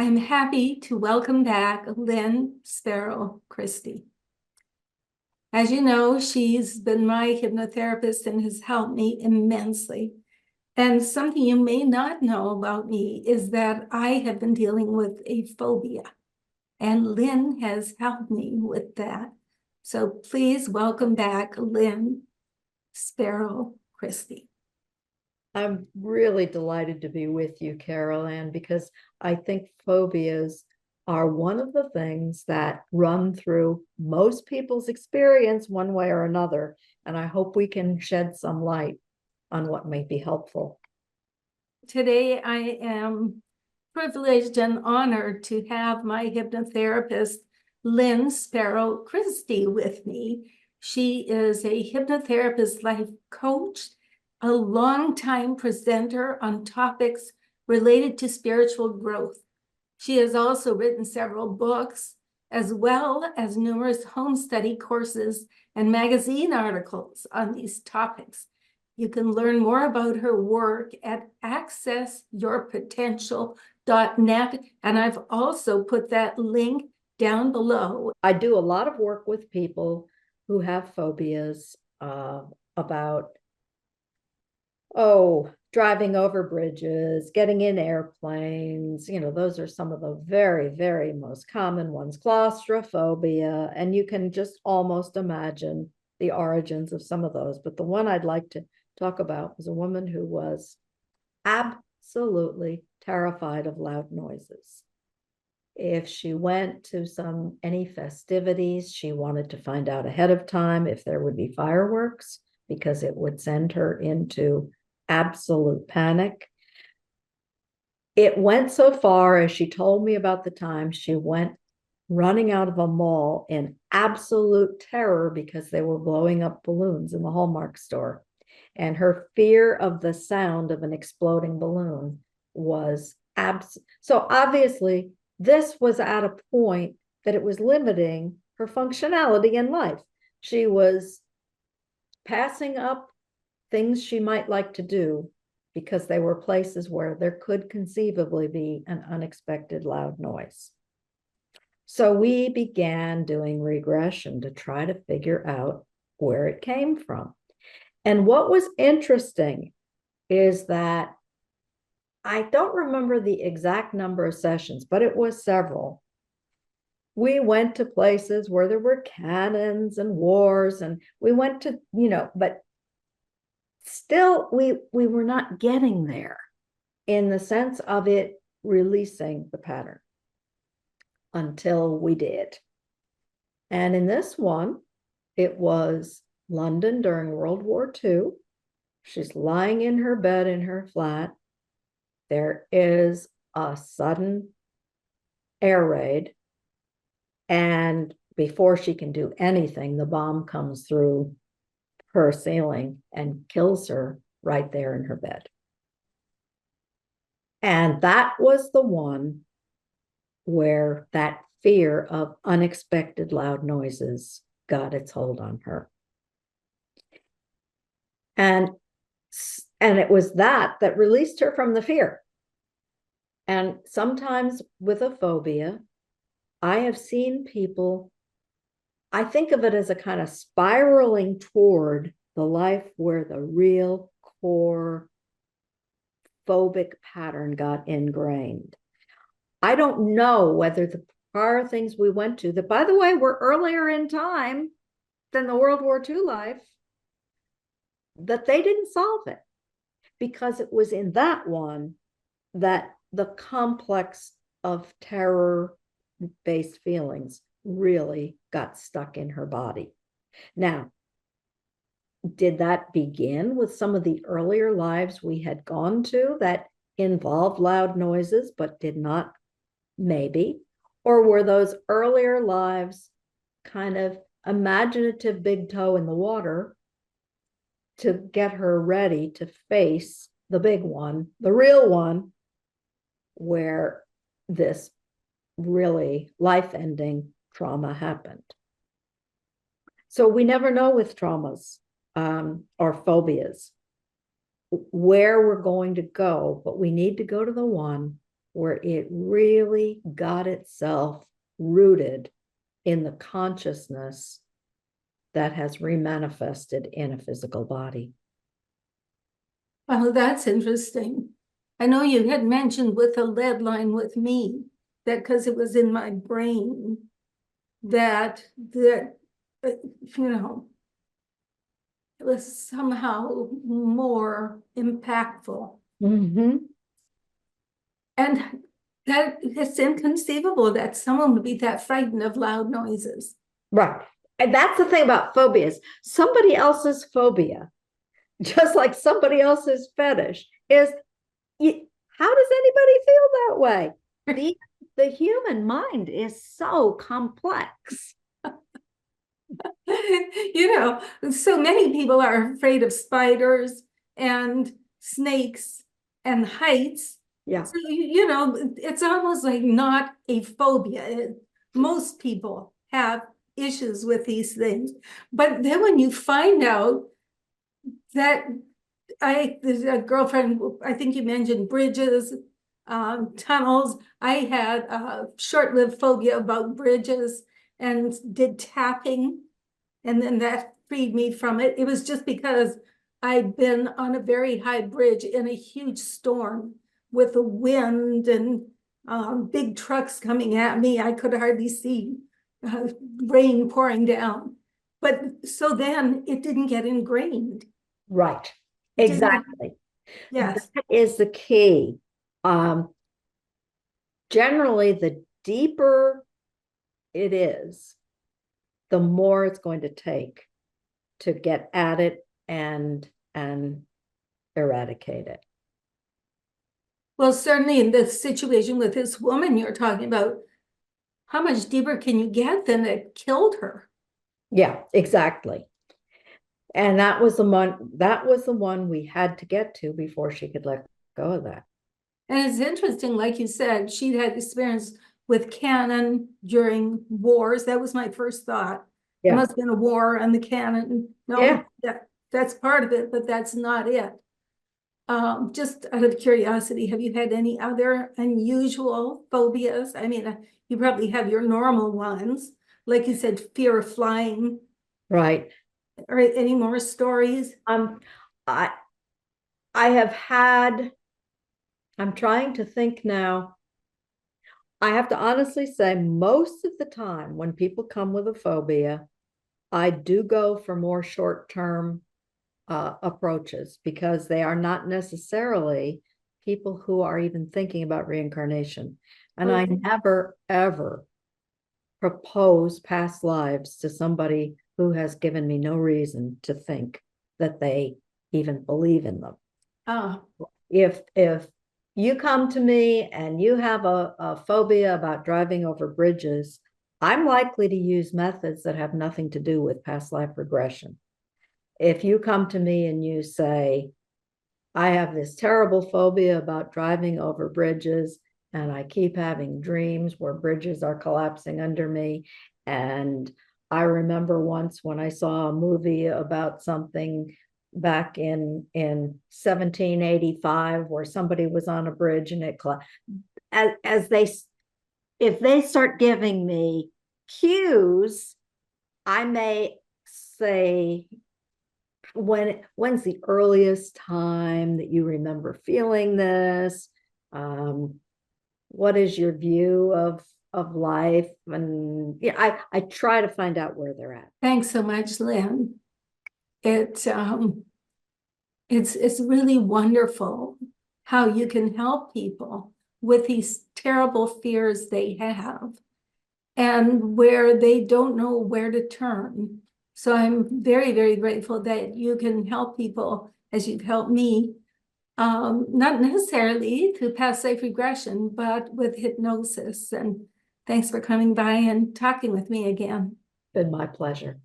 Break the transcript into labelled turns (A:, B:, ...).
A: I'm happy to welcome back Lynn Sparrow Christy. As you know, she's been my hypnotherapist and has helped me immensely. And something you may not know about me is that I have been dealing with a phobia, and Lynn has helped me with that. So please welcome back Lynn Sparrow Christy.
B: I'm really delighted to be with you, Carol Ann, because I think phobias are one of the things that run through most people's experience one way or another. And I hope we can shed some light on what might be helpful.
A: Today, I am privileged and honored to have my hypnotherapist, Lynn Sparrow Christy, with me. She is a hypnotherapist life coach, a longtime presenter on topics related to spiritual growth. She has also written several books, as well as numerous home study courses and magazine articles on these topics. You can learn more about her work at accessyourpotential.net, and I've also put that link down below.
B: I do a lot of work with people who have phobias about driving over bridges, getting in airplanes. Those are some of the very, very most common ones. Claustrophobia, and you can just almost imagine the origins of some of those. But the one I'd like to talk about was a woman who was absolutely terrified of loud noises. If she went to any festivities, she wanted to find out ahead of time if there would be fireworks, because it would send her into absolute panic. It went so far, as she told me about the time, she went running out of a mall in absolute terror because they were blowing up balloons in the Hallmark store. And her fear of the sound of an exploding balloon was so obviously this was at a point that it was limiting her functionality in life. She was passing up things she might like to do because they were places where there could conceivably be an unexpected loud noise. So we began doing regression to try to figure out where it came from. And what was interesting is that I don't remember the exact number of sessions, but it was several. We went to places where there were cannons and wars, and we went to, but still we were not getting there in the sense of it releasing the pattern until we did. And in this one, it was London during World War II. She's lying in her bed in her flat. There is a sudden air raid, and before she can do anything, the bomb comes through her ceiling and kills her right there in her bed. And that was the one where that fear of unexpected loud noises got its hold on her. And it was that released her from the fear. And sometimes with a phobia, I have seen people, I think of it as a kind of spiraling toward the life where the real core phobic pattern got ingrained. I don't know whether the prior things we went to, that by the way, were earlier in time than the World War II life, that they didn't solve it, because it was in that one that the complex of terror-based feelings really got stuck in her body. Now, did that begin with some of the earlier lives we had gone to that involved loud noises but did not? Maybe. Or were those earlier lives kind of imaginative big toe in the water to get her ready to face the big one, the real one, where this really life-ending trauma happened? So we never know with traumas or phobias where we're going to go, but we need to go to the one where it really got itself rooted in the consciousness that has remanifested in a physical body.
A: Well, that's interesting. I know you had mentioned with the lead line with me, that because it was in my brain, that you know, it was somehow more impactful.
B: Mm-hmm.
A: And that it's inconceivable that someone would be that frightened of loud noises.
B: Right. And that's the thing about phobias. Somebody else's phobia, just like somebody else's fetish, is how does anybody feel that way? The human mind is so complex.
A: You know, so many people are afraid of spiders and snakes and heights.
B: Yeah.
A: So, you know, it's almost like not a phobia. Most people have issues with these things. But then when you find out that there's a girlfriend, I think you mentioned bridges, tunnels. I had a short-lived phobia about bridges and did tapping, and then that freed me from it. It was just because I'd been on a very high bridge in a huge storm with the wind and big trucks coming at me. I could hardly see rain pouring down. But so then it didn't get ingrained.
B: Right. Exactly.
A: Yes.
B: That is the key. Generally, the deeper it is, the more it's going to take to get at it and eradicate it.
A: Well, certainly in the situation with this woman you're talking about, how much deeper can you get than it killed her?
B: Yeah, exactly. And that was the one we had to get to before she could let go of that.
A: And it's interesting, like you said, she had experience with cannon during wars. That was my first thought. There
B: Yeah.
A: must have been a war and the cannon. No,
B: Yeah.
A: that's part of it, but that's not it. Just out of curiosity, have you had any other unusual phobias? I mean, you probably have your normal ones, like you said, fear of flying.
B: Right.
A: Or any more stories?
B: I have had, I'm trying to think now. I have to honestly say, most of the time when people come with a phobia, I do go for more short-term approaches because they are not necessarily people who are even thinking about reincarnation. And I never, ever propose past lives to somebody who has given me no reason to think that they even believe in them. If you come to me and you have a phobia about driving over bridges, I'm likely to use methods that have nothing to do with past life regression. If you come to me and you say, I have this terrible phobia about driving over bridges, and I keep having dreams where bridges are collapsing under me. And I remember once when I saw a movie about something back in 1785 where somebody was on a bridge and it collapsed. If they start giving me cues, I may say, when's the earliest time that you remember feeling this? What is your view of life? And yeah, I try to find out where they're at.
A: Thanks so much, Lynn. It's really wonderful how you can help people with these terrible fears they have and where they don't know where to turn. So I'm very, very grateful that you can help people as you've helped me, not necessarily through past life regression, but with hypnosis. And thanks for coming by and talking with me again.
B: Been my pleasure.